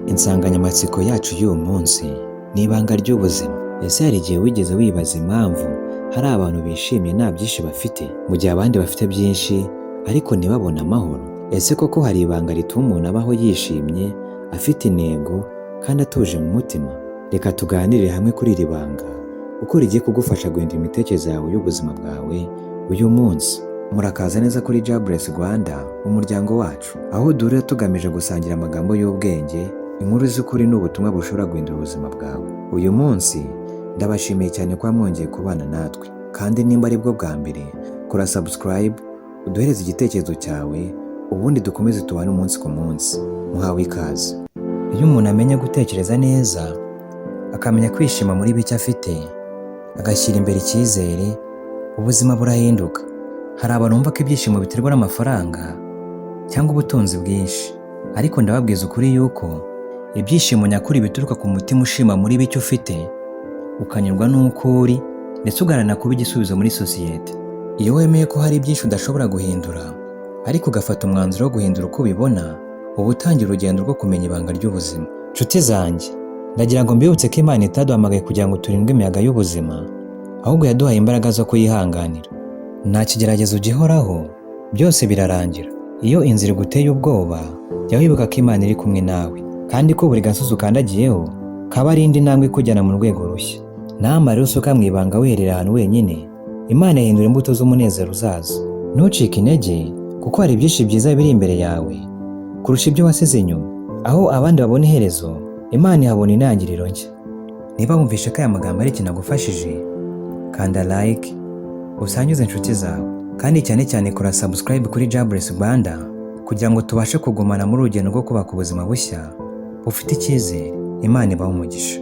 Insanganyamatsiko yacu y'uyu munsi ni ibanga ry'ubuzima. Ese hari igihe wigeze wibaza impamvu hari abantu bishimye nta byinshi bafite, mu gihe abandi bafite byinshi ariko ntibabone amahoro? Ese koko hari ibanga rituma umuntu abaho yishimye, afite intego kandi atuje mu mutima? Reka tuganirire hamwe kuri iri banga, uko rigiye kugufasha guhindura imitekerereze yawe y'ubuzima bwawe uyu munsi. Murakaza neza kuri Jobless Rwanda, umuryango wacu, aho duhurira tugamije gusangira amagambo y'ubwenge, inkuru z'ukuri n'ubutumwa bushobora guhindura ubuzima bwawe. Uyu munsi ndabashimiye cyane kuba mwongeye kubana natwe, kandi nimba ari bwo bwa mbere, kora subscribe, uduhereze igitekerezo cyawe, ubundi dukomeze tubane umunsi ku munsi. Muhawe ikaze. Iyo umuntu amenya gutekereza neza, akamenya kwishima muri bike afite, agashyira imbere icyizere, ubuzima burahinduka. Hari abantu bumva ko ibyishimo biterwa n'amafaranga cyangwa ubutunzi bwinshi, ariko ndababwiza ukuri yuko ibyishimo nyakuri bituruka ku mutima ushima muri bike ufite, ukanyurwa n'uko uri, ndetse ugaharanira kuba igisubizo muri sosiyete. Iyo wemeye ko hari byinshi udashobora guhindura, ariko ugafata umwanzuro wo guhindura uko ubibona, uba utangira urugendo rwo kumenya ibanga ry'ubuzima. Nshuti zanjye, ndagira ngo mbibutse ko Imana itaduhamagaye kugira ngo turindwe imiyaga y'ubuzima, ahubwo yaduhaye imbaraga zo kuyihanganira. Nta kigeragezo gihoraho, byose birarangira. Iyo inzira iguteye ubwoba, jya wibuka ko Imana iri kumwe nawe, kandi ko buri gasozi ukandagiyeho kaba ari indi ntambwe ikujyana mu rwego rushya. Namara usuka mu ibanga wiherera ahantu wenyine, Imana yahindura imbuto z'umunezero uzaza. Ntucike intege, kuko hari byinshi byiza biri imbere yawe kurusha ibyo wasize inyuma. Aho abandi babona iherezo, Imana ihabona intangiriro nshya. Niba wumvishe ko aya magambo ari ikintu agufashije, kanda like, usangize inshuti zawe, kandi cyane cyane kora subscribe kuri Jobless Rwanda kugira ngo tubashe kugumana muri urugendo rwo kubaka ubuzima bushya bufite icyizere. Imana ibahe umugisha.